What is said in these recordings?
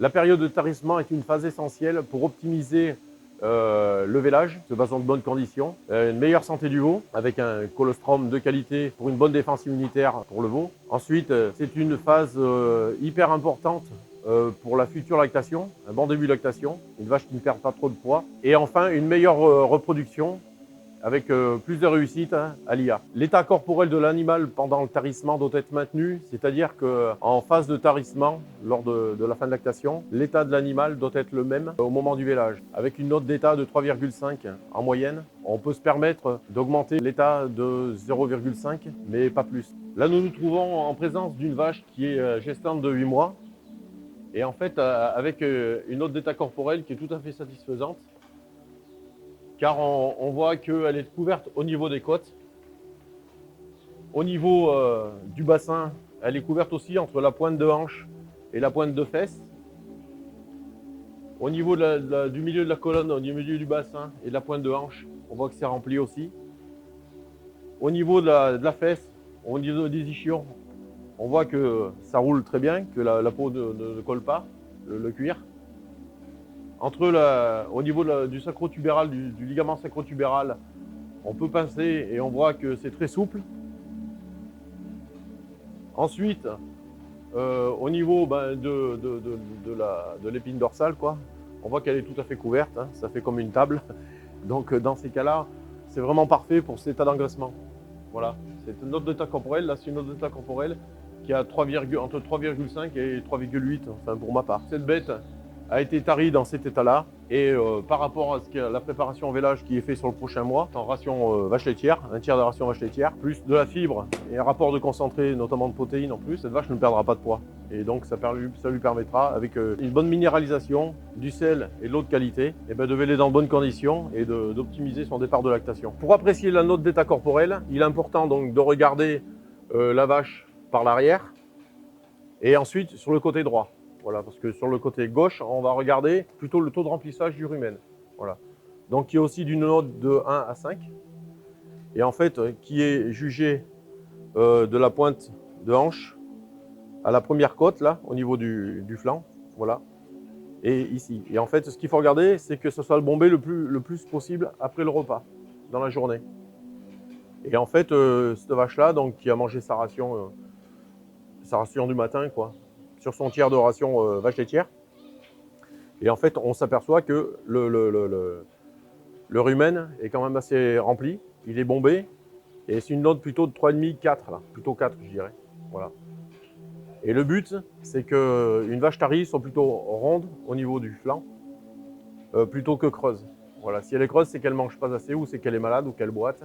La période de tarissement est une phase essentielle pour optimiser le vélage, se basant de bonnes conditions, une meilleure santé du veau avec un colostrum de qualité pour une bonne défense immunitaire pour le veau. Ensuite, c'est une phase hyper importante pour la future lactation, un bon début de lactation, une vache qui ne perd pas trop de poids. Et enfin, une meilleure reproduction avec plus de réussite à l'IA. L'état corporel de l'animal pendant le tarissement doit être maintenu, c'est-à-dire qu'en phase de tarissement, lors de la fin de lactation, l'état de l'animal doit être le même au moment du vélage. Avec une note d'état de 3,5 en moyenne, on peut se permettre d'augmenter l'état de 0,5, mais pas plus. Là, nous nous trouvons en présence d'une vache qui est gestante de 8 mois, et en fait, avec une note d'état corporel qui est tout à fait satisfaisante, car on voit qu'elle est couverte au niveau des côtes. Au niveau du bassin, elle est couverte aussi entre la pointe de hanche et la pointe de fesse. Au niveau du milieu de la colonne, au milieu du bassin et de la pointe de hanche, on voit que c'est rempli aussi. Au niveau de la fesse, au niveau des ischions, on voit que ça roule très bien, que la peau ne colle pas, le cuir. Au niveau du sacrotubéral, du ligament sacrotubéral, on peut pincer et on voit que c'est très souple. Ensuite, au niveau de l'épine dorsale, quoi, on voit qu'elle est tout à fait couverte, hein, ça fait comme une table. Donc dans ces cas-là, c'est vraiment parfait pour cet état d'engraissement. Voilà, c'est une note d'état corporel, là c'est une note d'état corporel qui a entre 3,5 et 3,8, enfin pour ma part. Cette bête a été tarie dans cet état-là, et par rapport à la préparation au vélage qui est fait sur le prochain mois, en ration vache laitière, un tiers de ration vache laitière, plus de la fibre et un rapport de concentré, notamment de protéines en plus, cette vache ne perdra pas de poids. Et donc ça lui permettra, avec une bonne minéralisation, du sel et de l'eau de qualité, de véler dans de bonnes conditions et d'optimiser son départ de lactation. Pour apprécier la note d'état corporel, il est important donc de regarder la vache par l'arrière et ensuite sur le côté droit. Voilà, parce que sur le côté gauche, on va regarder plutôt le taux de remplissage du rumen. Voilà. Donc, il y a aussi d'une note de 1 à 5. Et en fait, qui est jugé de la pointe de hanche à la première côte, là, au niveau du flanc. Voilà. Et ici. Et en fait, ce qu'il faut regarder, c'est que ce soit le bombé le plus possible après le repas, dans la journée. Et en fait, cette vache-là, donc, qui a mangé sa ration du matin, quoi, sur son tiers de ration vache laitière. Et en fait, on s'aperçoit que le rumen est quand même assez rempli, il est bombé, et c'est une note plutôt de 3,5, 4, là, plutôt 4, je dirais. Voilà. Et le but, c'est qu'une vache tarie soit plutôt ronde au niveau du flanc, plutôt que creuse. Voilà. Si elle est creuse, c'est qu'elle ne mange pas assez, ou c'est qu'elle est malade, ou qu'elle boite,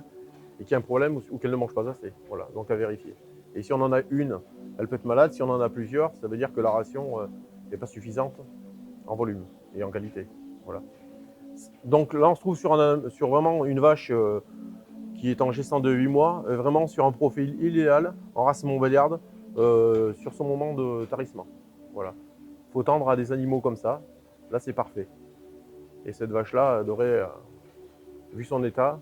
et qu'il y a un problème, ou qu'elle ne mange pas assez. Voilà, donc à vérifier. Et si on en a une, elle peut être malade. Si on en a plusieurs, ça veut dire que la ration n'est pas suffisante en volume et en qualité. Voilà. Donc là, on se trouve sur vraiment une vache qui est en gestant de 8 mois, vraiment sur un profil idéal, en race montbéliarde, sur son moment de tarissement. Voilà. Il faut tendre à des animaux comme ça. Là, c'est parfait. Et cette vache-là devrait, vu son état,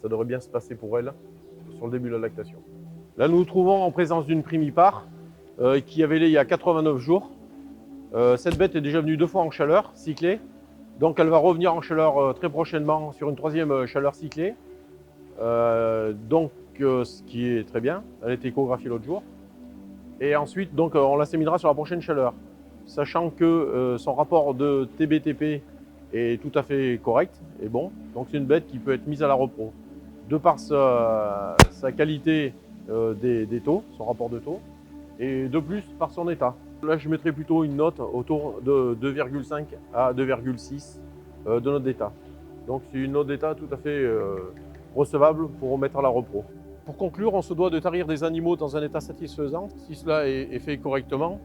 ça devrait bien se passer pour elle sur le début de la lactation. Là, nous nous trouvons en présence d'une primipare qui avait il y a 89 jours. Cette bête est déjà venue 2 fois en chaleur cyclée. Donc elle va revenir en chaleur très prochainement sur une 3e chaleur cyclée. Ce qui est très bien. Elle a été échographiée l'autre jour. Et ensuite, donc, on l'asséminera sur la prochaine chaleur. Sachant que son rapport de TBTP est tout à fait correct et bon. Donc c'est une bête qui peut être mise à la repro. De par sa qualité des taux, son rapport de taux, et de plus par son état. Là, je mettrais plutôt une note autour de 2,5 à 2,6 de note d'état. Donc c'est une note d'état tout à fait recevable pour remettre à la repro. Pour conclure, on se doit de tarir des animaux dans un état satisfaisant. Si cela est fait correctement,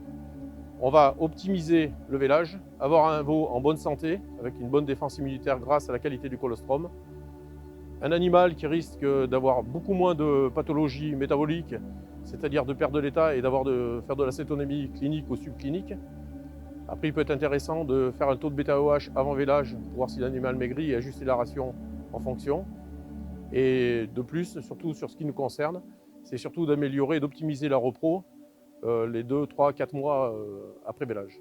on va optimiser le vélage, avoir un veau en bonne santé, avec une bonne défense immunitaire grâce à la qualité du colostrum. Un animal qui risque d'avoir beaucoup moins de pathologies métaboliques, c'est-à-dire de perdre de l'état et faire de la cétonémie clinique ou subclinique. Après, il peut être intéressant de faire un taux de bêta-OH avant vélage pour voir si l'animal maigrit et ajuster la ration en fonction. Et de plus, surtout sur ce qui nous concerne, c'est surtout d'améliorer et d'optimiser la repro les 2, 3, 4 mois après vélage.